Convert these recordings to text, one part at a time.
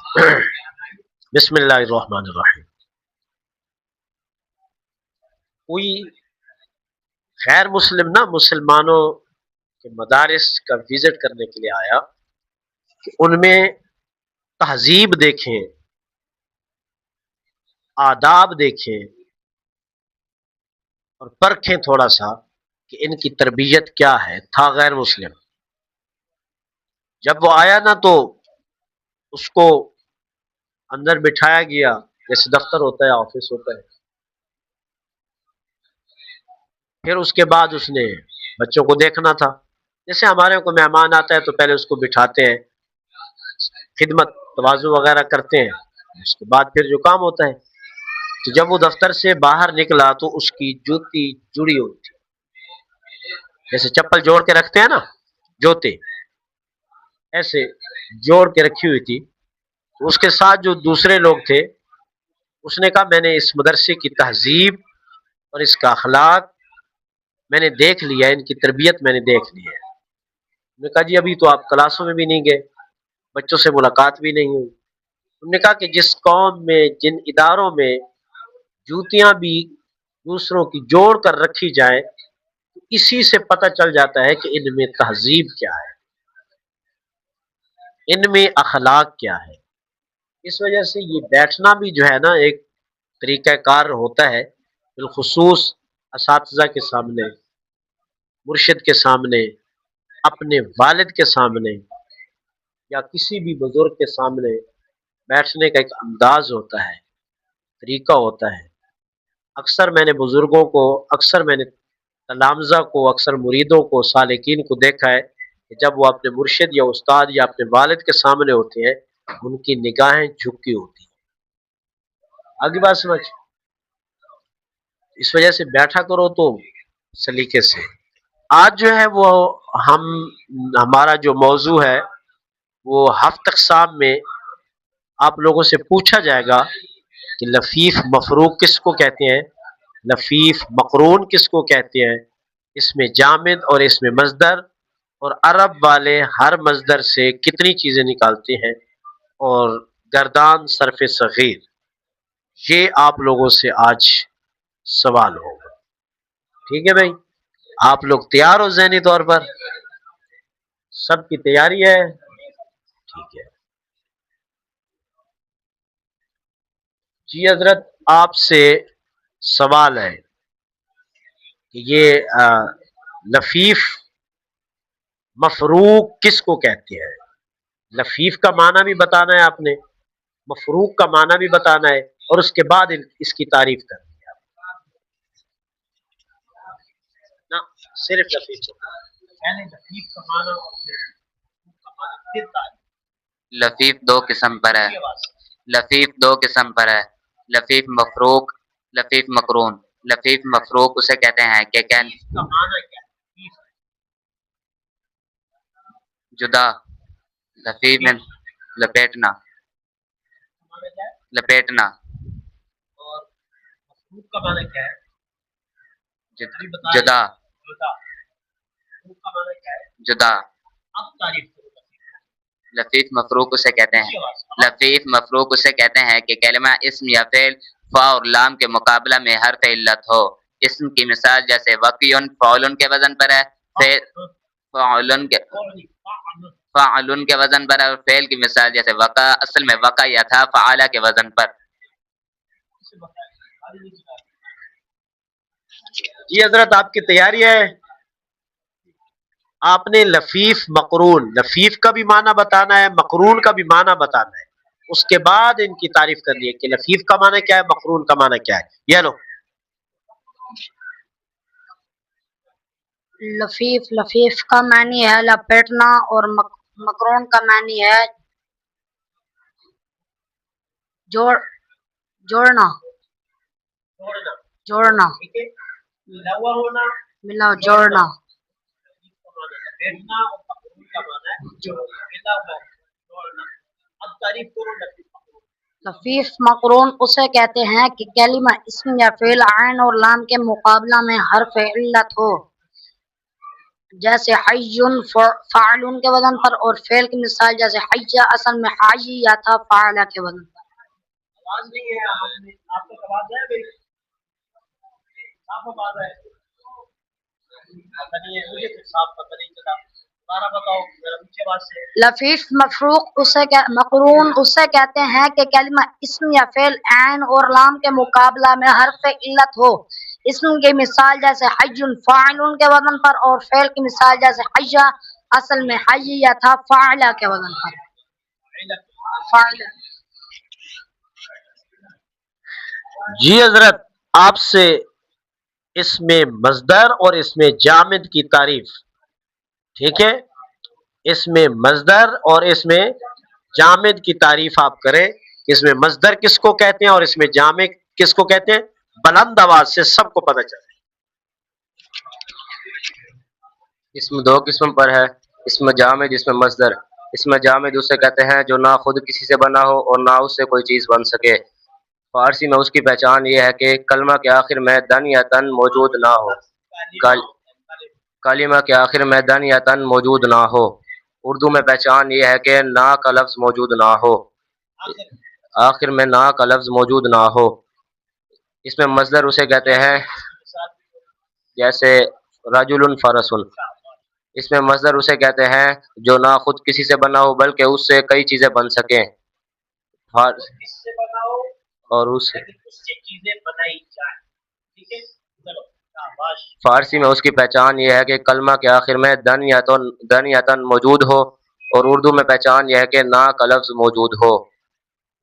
बिस्मिल्लाहिर्रहमानिर्रहीम। कोई गैर मुस्लिम ना मुसलमानों के मदारिस का विजिट करने के लिए आया कि उनमें तहजीब देखें, आदाब देखें और परखें थोड़ा सा कि इनकी तरबियत क्या है। था गैर मुस्लिम। जब वो आया ना तो उसको अंदर बिठाया गया, जैसे दफ्तर होता है, ऑफिस होता है। फिर उसके बाद उसने बच्चों को देखना था। जैसे हमारे को मेहमान आता है तो पहले उसको बिठाते हैं, खिदमत तवाज़ु वगैरह करते हैं, उसके बाद फिर जो काम होता है। तो जब वो दफ्तर से बाहर निकला तो उसकी जूती जुड़ी हुई थी, जैसे चप्पल जोड़ के रखते हैं ना, जूते ऐसे जोड़ के रखी हुई थी। तो उसके साथ जो दूसरे लोग थे, उसने कहा मैंने इस मदरसे की तहजीब और इसका अखलाक मैंने देख लिया, इनकी तरबियत मैंने देख ली है। उन्होंने कहा जी अभी तो आप क्लासों में भी नहीं गए, बच्चों से मुलाकात भी नहीं हुई। उन्होंने कहा कि जिस कौम में, जिन इदारों में जूतियां भी दूसरों की जोड़ कर रखी जाए, इसी से पता चल जाता है कि इनमें तहजीब क्या है, इनमें अखलाक क्या है। इस वजह से ये बैठना भी जो है ना एक तरीक़ाकार होता है, बिलखुसूस असातिज़ा के सामने, मुर्शिद के सामने, अपने वालिद के सामने या किसी भी बुजुर्ग के सामने बैठने का एक अंदाज होता है, तरीका होता है। अक्सर मैंने बुजुर्गों को, अक्सर मैंने तलामज़ा को, अक्सर मुरीदों को, सालिकीन को देखा है कि जब वो अपने मुर्शिद या उस्ताद या अपने वालिद के सामने होते हैं, उनकी निगाहें झुकी होती हैं। आगे बात समझ। इस वजह से बैठा करो तो सलीके से। आज जो है वो हम हमारा जो मौजू है वो हफ्त अक़साम में आप लोगों से पूछा जाएगा कि लफीफ मफरूक किसको कहते हैं, लफीफ मकरून किसको कहते हैं, इसमें जामिद और इसमें मजदर, और अरब वाले हर मजदर से कितनी चीजें निकालते हैं, और गर्दान सरफ सगीर। ये आप लोगों से आज सवाल होगा। ठीक है भाई, आप लोग तैयार हो ज़हनी तौर पर? सबकी तैयारी है? ठीक है जी हजरत, आपसे सवाल है कि ये लफीफ मफरूक किसको कहते हैं। लफीफ का माना भी बताना है आपने, मफरूक का माना भी बताना है, और उसके बाद इसकी तारीफ करनी है ना। सिर्फ लफीफ को पहले लफीफ का माना और फिर मफरूक का माना, फिर तारीफ। लफीफ दो किस्म पर है। लफीफ दो किस्म पर है, लफीफ मफरूक, लफीफ मकरून। लफीफ मफरूक उसे कहते हैं कि क्या माना क्या है? जुदा। लफीफ में लपेटना, लपेटना। और मफरूक का माना क्या है? जुदा, जुदा। का माना क्या है? जुदा। अब तारीफ करो। लफीफ मफरूक उसे कहते हैं, लफीफ मफरूक उसे कहते हैं कि कलमा इस्म या फेल फा और लाम के मुकाबला में हर्फ इल्लत हो। इस्म की मिसाल जैसे वक़ीउन फ़ाउलुन के वजन पर है, फेल फ़ाउलुन के फ़ाअलुन के वजन पर है, और फेल की मिसाल जैसे वक़ा, असल में वक़ा या था फ़अला के वजन पर। जी हजरत, आपकी तैयारी है? आपने लफीफ मकरून, लफीफ का भी माना बताना है, मकरून का भी माना बताना है, उसके बाद इनकी तारीफ करनी है कि लफीफ का माना क्या है, मकरून का माना क्या है। ये लो। लफीफ लफीफ का मानी है लपेटना, और मकरून का मानी है जोड़ना, जोड़ना, मिला जोड़ना। लफीफ मकरून उसे कहते हैं कि कलिमा इस्म या फेल आइन और लाम के मुकाबला में हर्फ इल्लत हो। जैसे हय्युन फ़ाइलुन के वजन पर, और फेल की मिसाल जैसे हय्या असल में हाय्या था फ़ाअला के वजन पर। आवाज नहीं है आपको, आवाज है भाई, साफ आवाज है, पता नहीं है मुझे तो साफ पता नहीं चला, दोबारा बताओ जरा ऊंची आवाज से। लफीफ मफरूक मकरून उसे कहते हैं कि कलिमा इस्म या फेल ऐन और लाम के मुकाबला में हर्फ इल्लत हो। इस्म की मिसाल जैसे हय्युन फ़ाइलुन के वजन पर, और फेल की मिसाल जैसे हय्या असल में हय्या था फ़ाअला के वजन पर। फ़ाइल। जी हजरत, आपसे इसमें मजदर और इसमें जामिद की तारीफ, ठीक है, इसमें मजदर और इसमें जामिद की तारीफ आप करें। इसमें मजदर किसको कहते हैं और इसमें जामिद किसको कहते हैं, बुलंद आवाज से सबको पता चले। इसम दो किस्म पर है, इसम जामिद इसम मसदर। इसम जामिद उसे कहते हैं जो ना खुद किसी से बना हो और ना उससे कोई चीज़ बन सके। फारसी में उसकी पहचान ये है कि कलमा के आखिर में दन या तन मौजूद ना हो। कलिमा के आखिर में दन या तन मौजूद ना हो। उर्दू में पहचान ये है कि ना का लफ्ज़ मौजूद ना हो, आखिर में ना का लफ्ज़ मौजूद ना हो। इसमें मसदर उसे कहते हैं जैसे रजुलन फरसुन। इसमें मसदर उसे कहते हैं जो ना खुद किसी से बना हो बल्कि उससे कई चीज़ें बन सकें। और उससे चीजें बनाई जाए, ठीक है। चलो, फारसी में उसकी पहचान ये है कि कलमा के आखिर में दन या तन मौजूद हो, और उर्दू में पहचान यह है कि ना का लफ्ज़ मौजूद हो।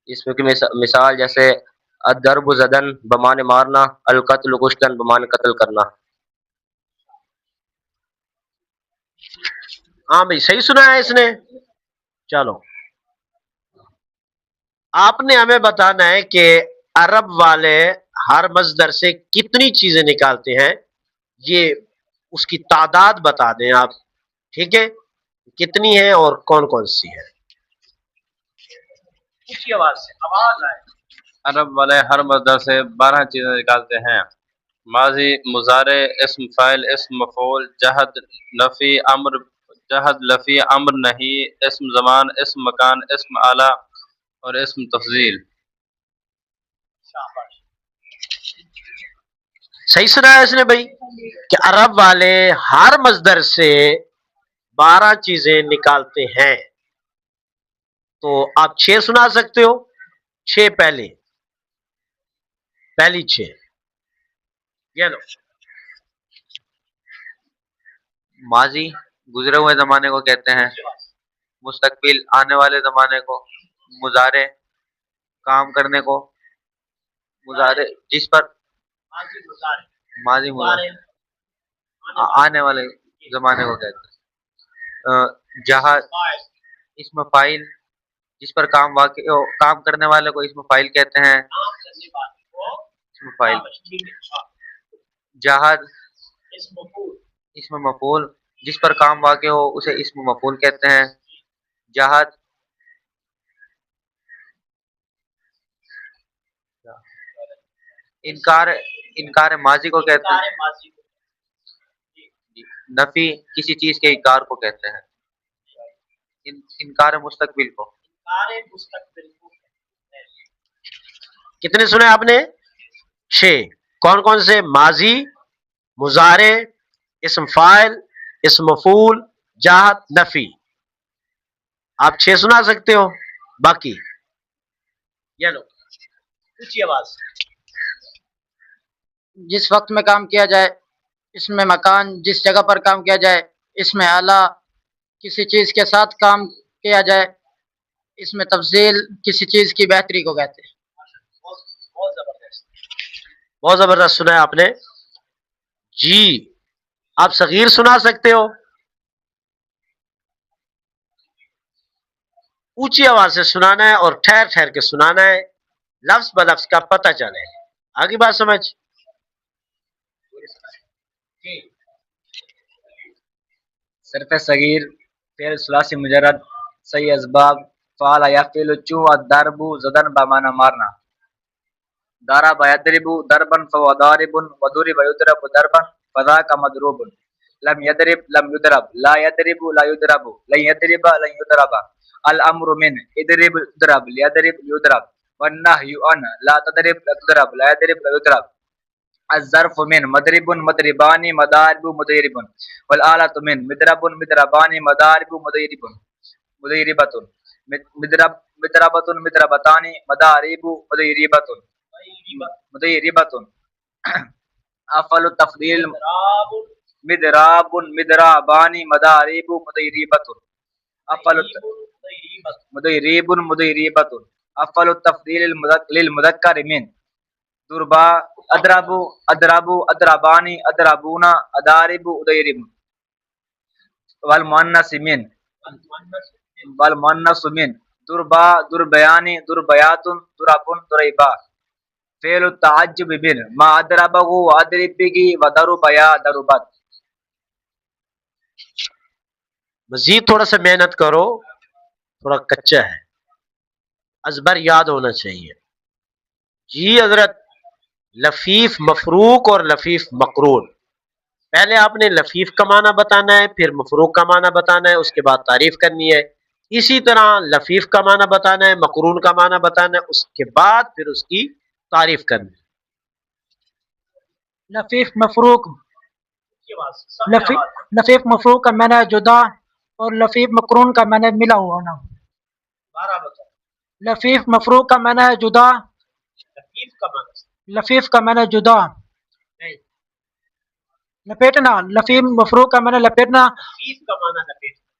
इसमें की मिसाल जैसे अदरब ज़दन बमान मारना, अलकत्ल कुश्तन बमान कत्ल करना। हाँ भाई, सही सुना है इसने। चलो, आपने हमें बताना है कि अरब वाले हर मजदर से कितनी चीजें निकालते हैं, ये उसकी तादाद बता दें आप, ठीक है, कितनी है और कौन कौन सी है। ऊंची आवाज से, आवाज आए। अरब वाले हर मजदर से 12 चीज़ें निकालते हैं। माजी, मुजारे, इस्म फ़ाइल, इस्म मफ़ऊल, जहद लफ़ी अम्र, जहद लफ़ी अम्र नहीं, इस्म ज़मान, इस्म मकान, इस्म आला और इस्म तफ़ज़ील। सही सुना है इसने भाई कि अरब वाले हर मजदर से 12 चीजें निकालते हैं। तो आप 6 सुना सकते हो। 6 पहली 6 ये लो। माजी गुजरे हुए ज़माने को कहते हैं, मुस्तकबिल आने वाले ज़माने को, मुजारे काम करने को, मुजारे जिस पर माजी मुजारे आने वाले ज़माने को कहते हैं। जहाज इसमें फ़ाइल जिस पर काम वाक़ काम करने वाले को इसमें फ़ाइल कहते हैं, इसमें फ़ाइल। जहाज इसमें मफ़ऊल जिस पर काम वाक़ हो उसे इसमें मफ़ऊल कहते हैं। जहाज इनकार इनकार माजी को कहते हैं। नफी किसी चीज के इनकार को कहते हैं। इनकार मुस्तकबिल को। कितने सुने आपने? 6। कौन कौन से? माजी, मुजारे, इस्म फाइल, इस्म मफूल, जाहद, नफी। आप 6 सुना सकते हो। बाकी ये लो, ऊंची आवाज। जिस वक्त में काम किया जाए, इसमें मकान जिस जगह पर काम किया जाए, इसमें आला किसी चीज़ के साथ काम किया जाए, इसमें तफसील किसी चीज़ की बेहतरी को कहते हैं। बहुत जबरदस्त सुना है आपने जी। आप सगीर सुना सकते हो। ऊंची आवाज से सुनाना है और ठहर ठहर के सुनाना है, लफ्ज ब लफ्ज का पता चले। आगे बात समझ। सरफ सगीर फेल सुलासी मुजरद सही असबाब फ़ाल यफ़िलु चू अदरबु ज़दन बमाना मारना। दारा यदरिबु दरबन फ़हुव दारिबुन वदुरिब युदरबु दरबन फ़ज़ाका मदरूबुन। لم يضرب لم يضرب لا يضرب لا يضرب لن يضرب لن يضرب الامر من اضرب اضرب ليضرب ليضرب والنهي عن لا تضرب لا تضرب لا يضرب لا يضرب الظرف من مضرب مضربان مضارب مضرب والآلة من مضرب مضربان مضارب مضرب مضربة مضرب مضربة مضربتان مضارب مضربة مضربة أفعل التفضيل مضراب مضربان مضارب مضربة أفعل مضرب مضربة أفعل التفضيل للمذكر من ضربا اضرب اضرب اضربان اضربون اضارب اضرب والمؤنث من ضربا ضربيان ضربيات ضرب ضريبا فعل التعجب من ما اضربه واضرب به وضرب يا ضربت. مزید تھوڑا سا محنت کرو، تھوڑا کچا ہے، ازبر یاد ہونا چاہیے. جی حضرت، لفیف مفروق اور لفیف مقرون. پہلے آپ نے لفیف کا معنی بتانا ہے، پھر مفروق کا معنی بتانا ہے، اس کے بعد تعریف کرنی ہے. اسی طرح لفیف کا معنی بتانا ہے، مقرون کا معنی بتانا ہے، اس کے بعد پھر اس کی تعریف کرنی ہے. لفیف مفروق لفیف مفروق کا معنی ہے جدا، اور لفیف مقرون کا معنی ہے ملا ہوا ہونا. لفیف مفروق کا معنی ہے جدا، لفیف کا معنی ہے جدا لپیٹنا. لفیف مفروق کا معنی لپیٹنا،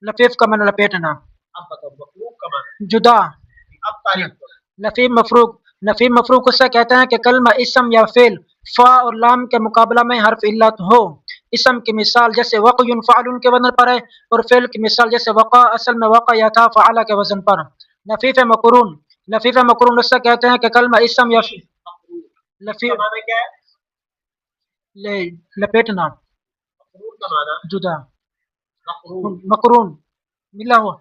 لفیف کا معنی لپیٹنا جدا. لفیف مفروق اسے کہتے ہیں کہ کلمہ اسم یا فعل فا اور لام کے مقابلہ میں حرف علت ہو. اسم کی مثال جیسے وقع فعل کے وزن پر ہے، اور فعل کی مثال جیسے وقع اصل میں وقع یا تھا فعل کے وزن پر. لفیف مقرون اسے کہتے ہیں کہ کلمہ اسم یا لفیف لپیٹنا جدا. مقرون ملا ہوا.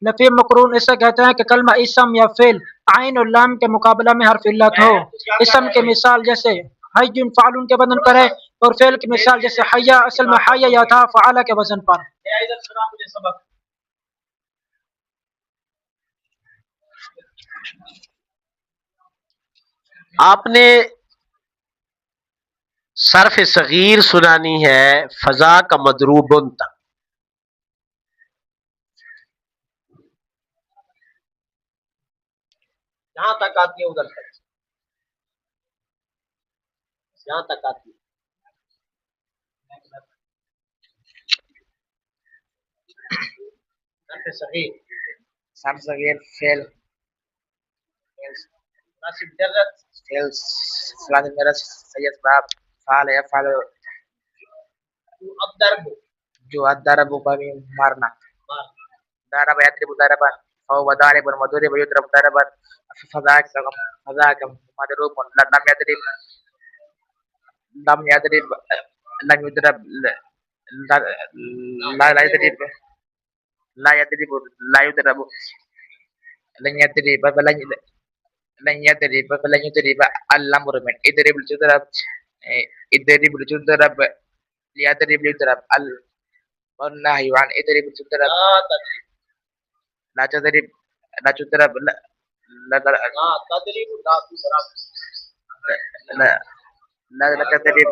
لفیف مقرون اسے کہتے ہیں کہ کلمہ اسم یا فعل عین اور لام کے مقابلہ میں حرف علت ہو. اسم کی مثال جیسے حی فعل کے وزن پر ہے، اور فعل کی مثال جیسے حیا اصل میں حیا یا تھا فعل کے وزن پر. آپ نے صرف صغیر سنانی ہے فضا کا مضروبن تک. جہاں تک آتی ہے ادھر تک، جہاں تک آتی ہے. صرف صغیر فعل فعل مجرد سید باب فعل يفعل جو الضرب بني مارنا ضرب يضرب ضربا فهو ضارب ومضروب يضرب ضربا فذاك مضروب لم يضرب لم يضرب لم يضرب لا يضرب لا يضرب لا يضرب لن يضرب لن يضرب فلن يضرب الأمر من اضرب لتضرب اضرب لتضرب ليضرب ليضرب والنهي عن اضرب لتضرب لا تضرب لا تضرب لا تضرب لا تضرب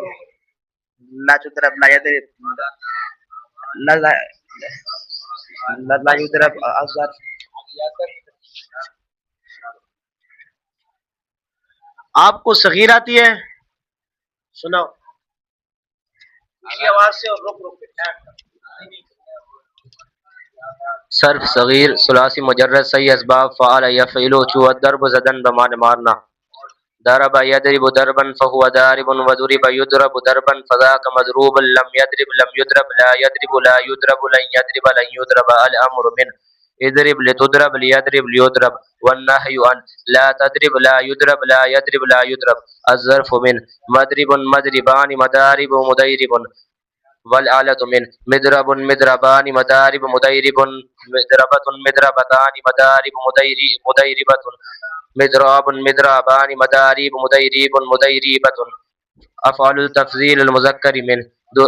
لا تضرب لا يضرب لا لا لا يضرب الظرف. آپ کو صغیر آتی ہے؟ سناؤ اسی آواز سے اور رک رک کے. صرف صغیر ثلاثی مجرد صحیح اسباب فعل یفعل چو الضرب زدن بمان مارنا. ضرب یضرب ضربا فهو ضارب وضرب یضرب ضربا فذاك مضروب لم يضرب لم يضرب لا يضرب لا يضرب لن يضرب لن يضرب الامر من اضرب لتضرب ليضرب ليضرب والنهي عن لا تضرب لا يضرب لا يضرب لا يضرب الظرف من مضرب مضربان مضارب مضيرب والآلة من مضرب مضربان مضارب مضيرب مضربة مضربتان مضارب مضيربة مضراب مضربان مضارب مضيرب مضيربة أفعل التفضيل المذكر من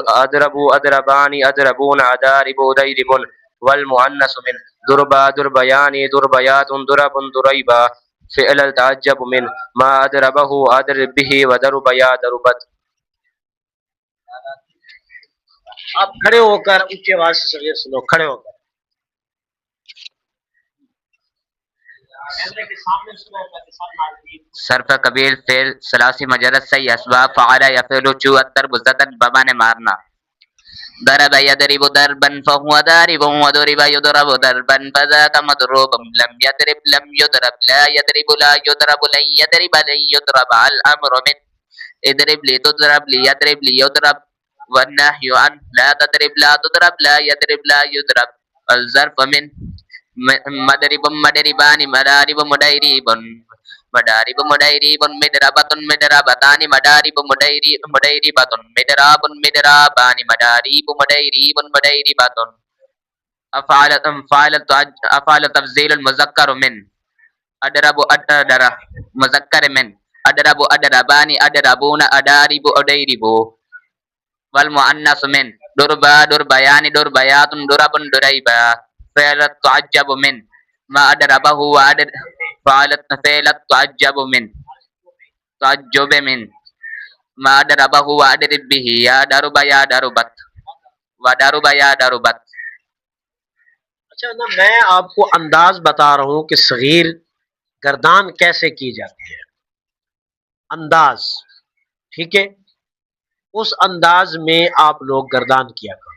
أضرب أضربان أضربون أضارب أضيرب والمؤنث من ضرب ضربيان ضربيات ضرب ضريبا فعل التعجب من ما أضربه أضرب به وضرب يا ضربت. آپ کھڑے ہو کر اونچی آواز سے صغیر سنو، کھڑے ہو کر صرف قبیل فعل ثلاثی مجرد صحیح اسباب فعل یفعل چو الضرب زدن بمعنی مارنا. ضرب يضرب ضربا فهو ضارب وضرب يضرب ضربا فذاك مضروب لم يضرب لم يضرب لا يضرب لا يضرب لن يضرب لن يضرب الأمر من اضرب لتضرب ليضرب ليضرب والنهي عن لا تضرب لا تضرب لا يضرب لا يضرب الظرف من مضرب مضربان مضارب مضيرب مضارب مضيرب مضربة مضربتان مضارب مضيربة مضراب مضرابان مضارب مضيرب مضيربة. أفعل تفضيل المذكر من أضرب أضرب مذكر من أضرب أضربان أضربون أضارب أضيرب والمؤنث من ضرب ضربيان ضربيات ضرب ضريبا فعل تعجب من ما أضربه فعل تعجب من تعجب من ما أضربه وأضرب به يا ضرب يا ضربت وضرب يا ضربت. اچھا نا، میں آپ کو انداز بتا رہا ہوں کہ صغیر گردان کیسے کی جاتی ہے. انداز، ٹھیک ہے، اس انداز میں آپ لوگ گردان کیا کرو.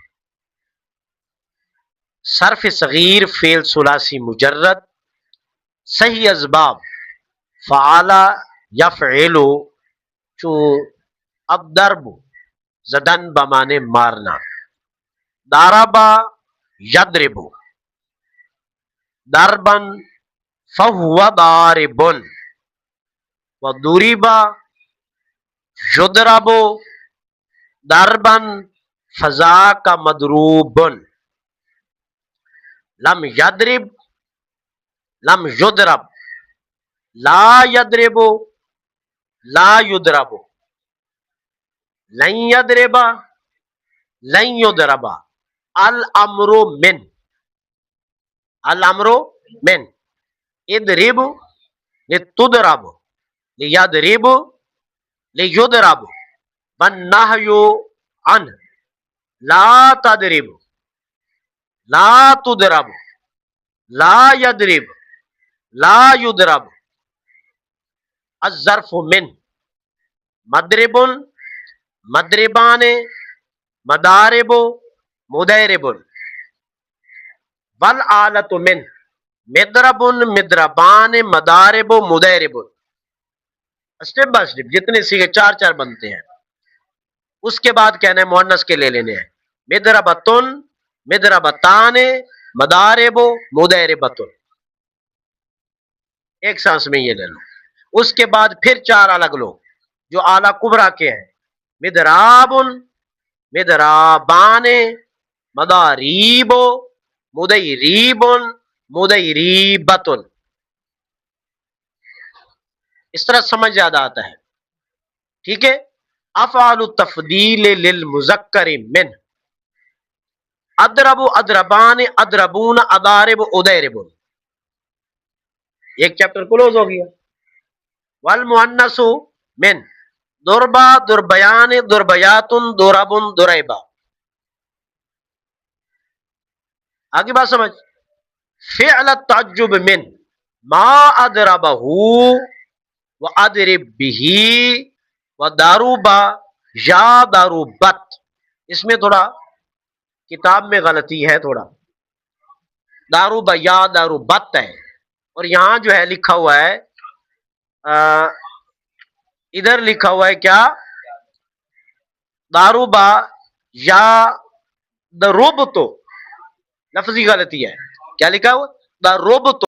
صرف صغیر فعل ثلاثی مجرد صحیح اسباب فعل یفعل چو الضرب زدن بمانے مارنا. ضربا یضرب ضربا فهو ضارب وضرب یضرب ضربا فذاک مضروب. لم یضرب لم یضرب لا یضرب لا یضرب لن یضرب لن یضرب الامر من الامر من اضرب لتضرب لیضرب لیضرب والنهی عنه لا تضرب لا تضرب لا يضرب لا يضرب. الظرف من مضرب مضربان مضارب مضارب والآلة من مضرب مضربان مضارب مضارب. اسٹیپ بائی اسٹیپ جتنے سیگے چار چار بنتے ہیں، اس کے بعد کہنا ہے مؤنث کے لے لینے ہیں. مضربتن مضربتان مضارب مضاربتن، ایک سانس میں یہ لے لو. اس کے بعد پھر چار الگ لو جو اعلیٰ کبرا کے ہیں. مضراب مضرابان مضاریب مضیریب مضیریبتن. اس طرح سمجھ زیادہ آتا ہے، ٹھیک ہے. افعال التفضیل للمذکر من اضرب اضربان اضربون اضارب اضیرب، ایک چیپٹر کلوز ہو گیا. والمؤنث من ضربا ضربیان ضربیات ضرب ضریبا. آگے بات سمجھ. فعل التعجب من ما اضربہ واضرب به وضرب یا ضربت. اس میں تھوڑا کتاب میں غلطی ہے، تھوڑا ضرب یا ضربت ہے، اور یہاں جو ہے لکھا ہوا ہے ادھر لکھا ہوا ہے کیا ضرب یا ضربت. لفظی غلطی ہے. کیا لکھا ہوا ضربت